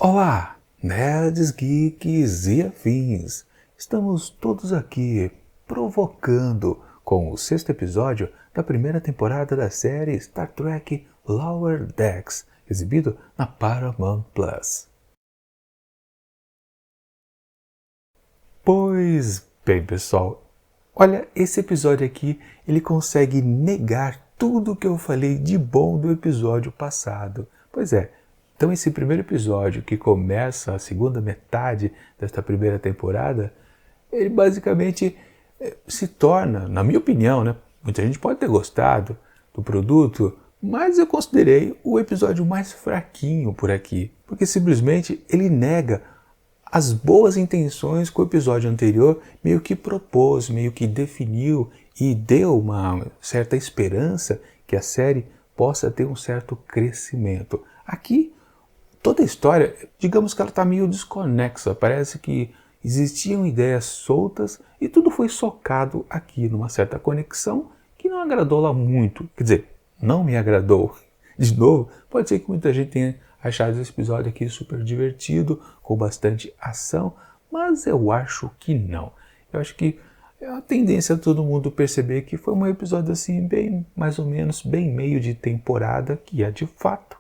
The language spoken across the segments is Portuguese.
Olá, nerds, geeks e afins! Estamos todos aqui provocando com o 6º episódio da primeira temporada da série Star Trek Lower Decks, exibido na Paramount+. Pois bem, pessoal, olha, esse episódio aqui, ele consegue negar tudo que eu falei de bom do episódio passado. Pois é, então esse primeiro episódio, que começa a segunda metade desta primeira temporada, ele basicamente se torna, na minha opinião, né? Muita gente pode ter gostado do produto, mas eu considerei o episódio mais fraquinho por aqui, porque simplesmente ele nega as boas intenções que o episódio anterior meio que propôs, meio que definiu e deu uma certa esperança que a série possa ter um certo crescimento. Aqui, toda a história, digamos que ela está meio desconexa, parece que existiam ideias soltas e tudo foi socado aqui numa certa conexão que não agradou lá muito, quer dizer, não me agradou. De novo, pode ser que muita gente tenha achado esse episódio aqui super divertido, com bastante ação, mas eu acho que não. Eu acho que é a tendência de todo mundo perceber que foi um episódio assim, bem, mais ou menos, bem meio de temporada, que é de fato.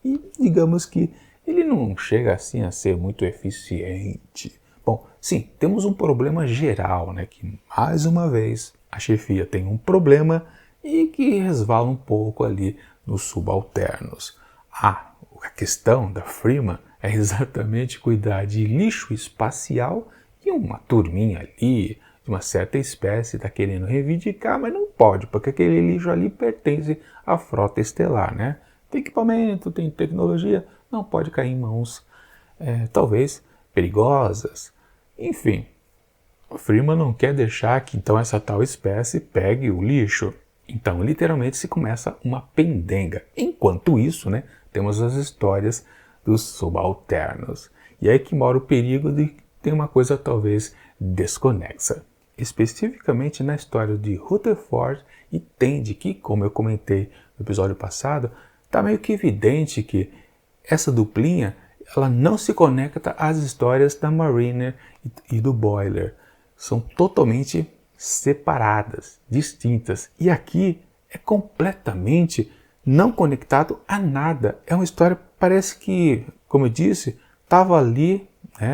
E digamos que ele não chega assim a ser muito eficiente. Bom, sim, temos um problema geral, né? Que mais uma vez a chefia tem um problema e que resvala um pouco ali nos subalternos. A questão da Freeman é exatamente cuidar de lixo espacial e uma turminha ali, de uma certa espécie, está querendo reivindicar, mas não pode, porque aquele lixo ali pertence à frota estelar, né? Tem equipamento, tem tecnologia, não pode cair em mãos, talvez, perigosas. Enfim, o Freeman não quer deixar que então essa tal espécie pegue o lixo. Então, literalmente, se começa uma pendenga. Enquanto isso, né, temos as histórias dos subalternos. E é aí que mora o perigo de ter uma coisa talvez desconexa. Especificamente na história de Rutherford e Tendi, que, como eu comentei no episódio passado, está meio que evidente que essa duplinha ela não se conecta às histórias da Mariner e do Boiler. São totalmente separadas, distintas. E aqui é completamente não conectado a nada. É uma história, parece que, como eu disse, estava ali,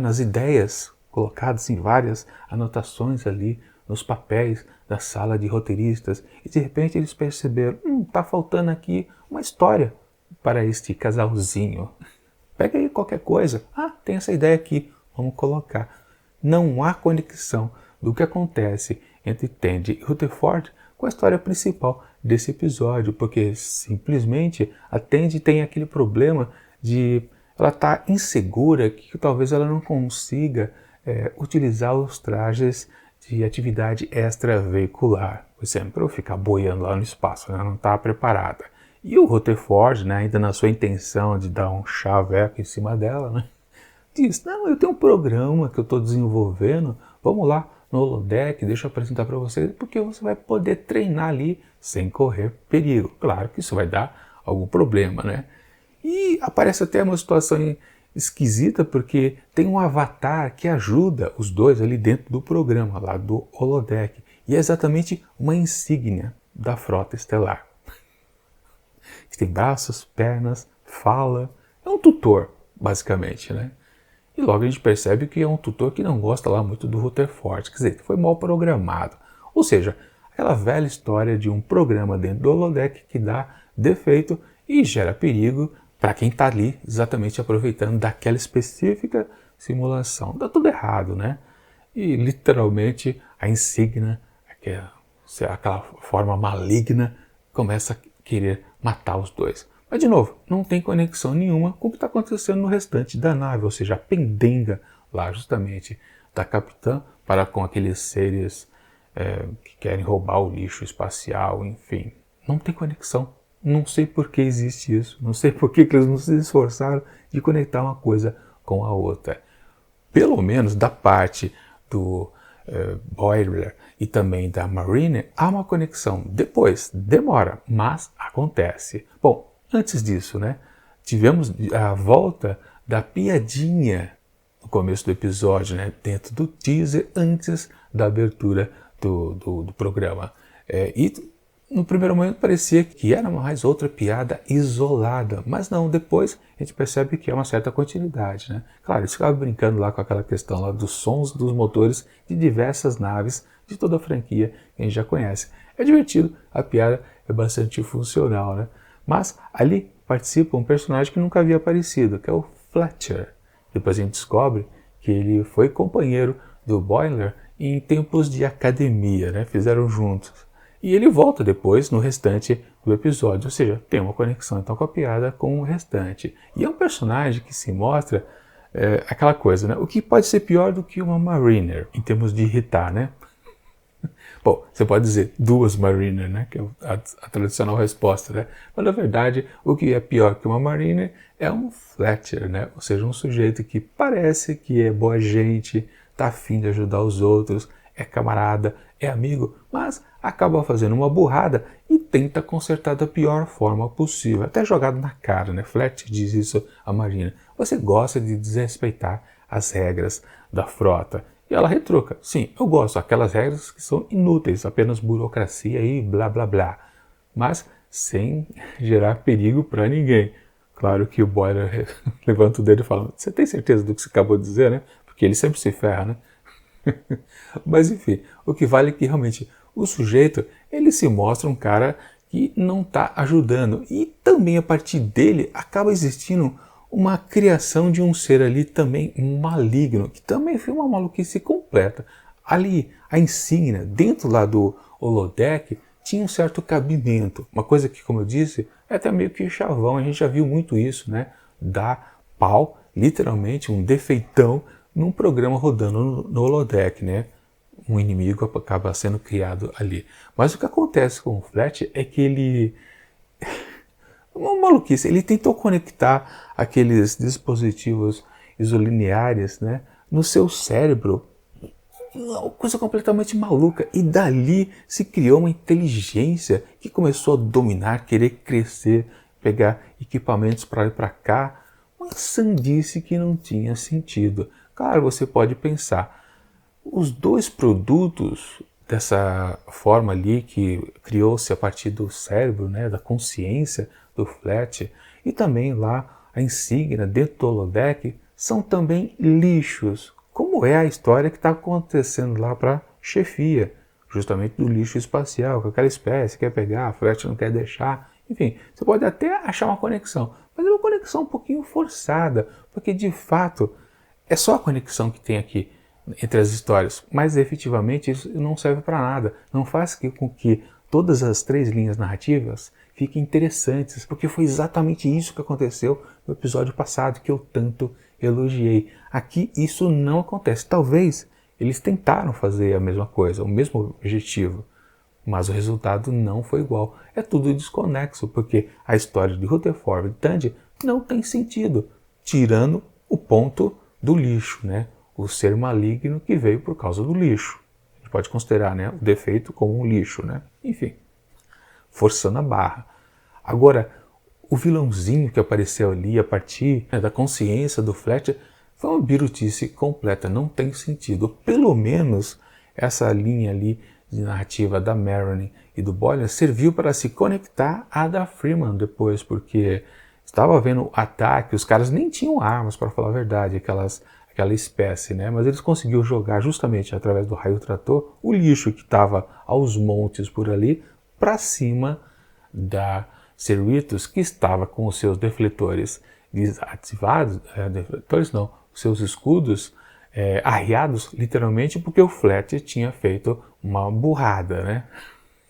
nas ideias colocadas em várias anotações ali nos papéis da sala de roteiristas. E de repente eles perceberam, está faltando aqui uma história para este casalzinho. Pega aí qualquer coisa. Tem essa ideia aqui, vamos colocar. Não há conexão do que acontece entre Tendi e Rutherford com a história principal desse episódio, porque simplesmente a Tendi tem aquele problema de ela estar insegura que talvez ela não consiga utilizar os trajes de atividade extraveicular, por exemplo, para eu ficar boiando lá no espaço, né? Não está preparada. E o Rutherford, né, ainda na sua intenção de dar um chaveco em cima dela, né, diz, não, eu tenho um programa que eu estou desenvolvendo, vamos lá no holodeck, deixa eu apresentar para vocês, porque você vai poder treinar ali sem correr perigo. Claro que isso vai dar algum problema, né? E aparece até uma situação esquisita, porque tem um avatar que ajuda os dois ali dentro do programa, lá do holodeck. E é exatamente uma insígnia da frota estelar. Tem braços, pernas, fala. É um tutor, basicamente, né? E logo a gente percebe que é um tutor que não gosta lá muito do Rutherford. Quer dizer, foi mal programado. Ou seja, aquela velha história de um programa dentro do holodeck que dá defeito e gera perigo para quem está ali exatamente aproveitando daquela específica simulação. Dá tudo errado, né? E literalmente a insígnia, aquela forma maligna, começa a querer matar os dois. Mas, de novo, não tem conexão nenhuma com o que está acontecendo no restante da nave, ou seja, a pendenga lá justamente da capitã para com aqueles seres que querem roubar o lixo espacial, enfim. Não tem conexão. Não sei por que existe isso. Não sei por que eles não se esforçaram de conectar uma coisa com a outra. Pelo menos da parte do Boiler e também da Mariner, há uma conexão. Depois, demora, mas acontece. Bom, antes disso, né, tivemos a volta da piadinha no começo do episódio, né? Dentro do teaser, antes da abertura do programa. E no primeiro momento parecia que era mais outra piada isolada, mas não, depois a gente percebe que é uma certa continuidade, né? Claro, eles ficavam brincando lá com aquela questão lá dos sons dos motores de diversas naves de toda a franquia que a gente já conhece. É divertido, a piada é bastante funcional, né? Mas ali participa um personagem que nunca havia aparecido, que é o Fletcher. Depois a gente descobre que ele foi companheiro do Boiler em tempos de academia, né? Fizeram juntos. E ele volta depois no restante do episódio, ou seja, tem uma conexão então com a piada com o restante. E é um personagem que se mostra aquela coisa, né? O que pode ser pior do que uma Mariner, em termos de irritar, né? Bom, você pode dizer duas Mariner, né? Que é a tradicional resposta, né? Mas na verdade, o que é pior que uma Mariner é um Fletcher, né? Ou seja, um sujeito que parece que é boa gente, tá afim de ajudar os outros, é camarada, é amigo, mas acaba fazendo uma burrada e tenta consertar da pior forma possível, até jogado na cara, né? Fletcher diz isso a Marina. Você gosta de desrespeitar as regras da frota. E ela retruca. Sim, eu gosto. Aquelas regras que são inúteis, apenas burocracia e blá blá blá. Mas sem gerar perigo para ninguém. Claro que o Boiler levanta o dedo e fala, você tem certeza do que você acabou de dizer, né? Porque ele sempre se ferra, né? Mas enfim, o que vale é que realmente o sujeito, ele se mostra um cara que não está ajudando. E também a partir dele acaba existindo uma criação de um ser ali também maligno, que também foi uma maluquice completa. Ali, a insígnia, dentro lá do holodeck, tinha um certo cabimento. Uma coisa que, como eu disse, é até meio que chavão. A gente já viu muito isso, né? Dar pau, literalmente, um defeitão num programa rodando no holodeck, né? Um inimigo acaba sendo criado ali. Mas o que acontece com o Fletcher é que ele... uma maluquice, ele tentou conectar aqueles dispositivos isolineares, né, no seu cérebro. Uma coisa completamente maluca. E dali se criou uma inteligência que começou a dominar, querer crescer, pegar equipamentos para lá e para cá. Uma sandice que não tinha sentido. Claro, você pode pensar, os dois produtos dessa forma ali que criou-se a partir do cérebro, né, da consciência do Fletcher, e também lá a insígnia dentro do holodeck, são também lixos, como é a história que está acontecendo lá para a chefia, justamente do lixo espacial, que aquela espécie quer pegar, a Fletcher não quer deixar. Enfim, você pode até achar uma conexão, mas é uma conexão um pouquinho forçada, porque de fato é só a conexão que tem aqui entre as histórias, mas efetivamente isso não serve para nada, não faz com que todas as três linhas narrativas fiquem interessantes, porque foi exatamente isso que aconteceu no episódio passado, que eu tanto elogiei. Aqui isso não acontece. Talvez eles tentaram fazer a mesma coisa, o mesmo objetivo, mas o resultado não foi igual. É tudo desconexo, porque a história de Rutherford e Tandy não tem sentido, tirando o ponto do lixo, né? O ser maligno que veio por causa do lixo. A gente pode considerar, né, o defeito como um lixo, né? Enfim, forçando a barra. Agora, o vilãozinho que apareceu ali a partir, né, da consciência do Fletcher foi uma birutice completa, não tem sentido. Pelo menos essa linha ali de narrativa da Mariner e do Boiler serviu para se conectar à da Freeman depois, porque estava havendo ataque, os caras nem tinham armas, para falar a verdade, aquela espécie, né? Mas eles conseguiram jogar justamente através do raio trator o lixo que estava aos montes por ali para cima da Cerritos, que estava com os seus defletores desativados, defletores não, os seus escudos arriados literalmente porque o Fletcher tinha feito uma burrada, né?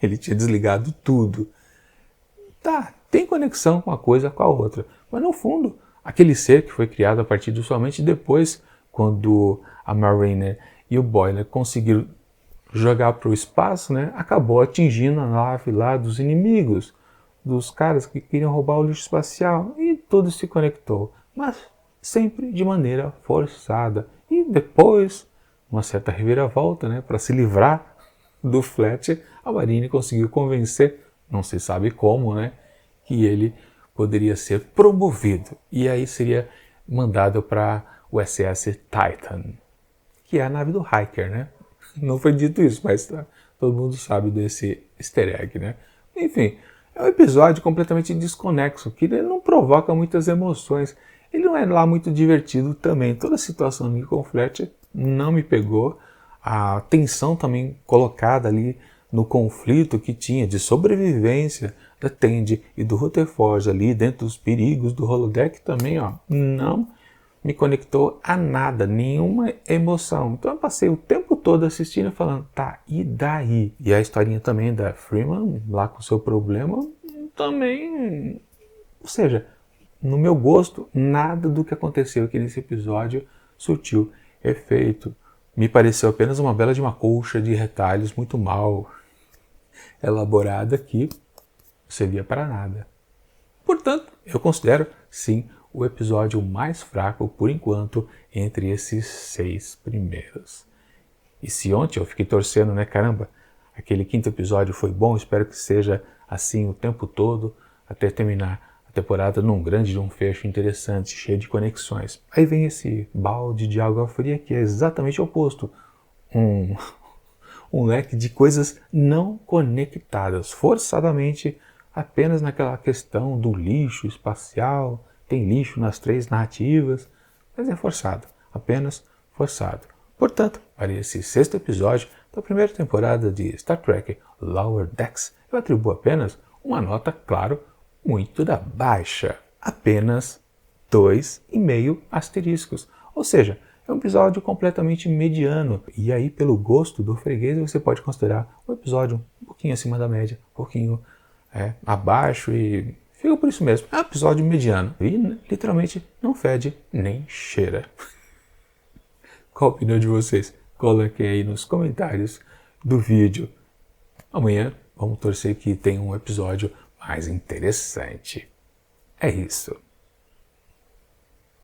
Ele tinha desligado tudo. Tá, tem conexão com uma coisa com a outra, mas no fundo aquele ser que foi criado a partir do somente depois, quando a Mariner e o Boiler conseguiram jogar para o espaço, né, acabou atingindo a nave lá dos inimigos, dos caras que queriam roubar o lixo espacial, e tudo se conectou, mas sempre de maneira forçada. E depois, uma certa reviravolta, né, para se livrar do Fletcher, a Mariner conseguiu convencer, não se sabe como, né, que ele poderia ser promovido. E aí seria mandado para o SS Titan, que é a nave do Hiker, né? Não foi dito isso, mas todo mundo sabe desse easter egg, né? Enfim, é um episódio completamente desconexo, que ele não provoca muitas emoções. Ele não é lá muito divertido também. Toda a situação de conflito não me pegou. A tensão também colocada ali no conflito que tinha de sobrevivência da Tandy e do Rutherford ali dentro dos perigos do holodeck também, ó, não me conectou a nada, nenhuma emoção. Então eu passei o tempo todo assistindo e falando, tá, e daí? E a historinha também da Freeman, lá com o seu problema, também... Ou seja, no meu gosto, nada do que aconteceu aqui nesse episódio surtiu efeito. Me pareceu apenas uma bela de uma colcha de retalhos muito mal elaborada que servia para nada. Portanto, eu considero, sim, o episódio mais fraco, por enquanto, entre esses 6 primeiros. E se ontem eu fiquei torcendo, né, caramba, aquele 5º episódio foi bom, espero que seja assim o tempo todo, até terminar a temporada num grande, num fecho interessante, cheio de conexões. Aí vem esse balde de água fria que é exatamente o oposto. Um leque de coisas não conectadas, forçadamente apenas naquela questão do lixo espacial, tem lixo nas 3 narrativas, mas é forçado, apenas forçado. Portanto, para esse 6º episódio da primeira temporada de Star Trek Lower Decks, eu atribuo apenas uma nota, claro, muito da baixa, apenas 2,5 asteriscos, ou seja, é um episódio completamente mediano. E aí, pelo gosto do freguês, você pode considerar um episódio um pouquinho acima da média, um pouquinho abaixo e fica por isso mesmo. É um episódio mediano e literalmente não fede nem cheira. Qual a opinião de vocês? Coloquem aí nos comentários do vídeo. Amanhã vamos torcer que tenha um episódio mais interessante. É isso.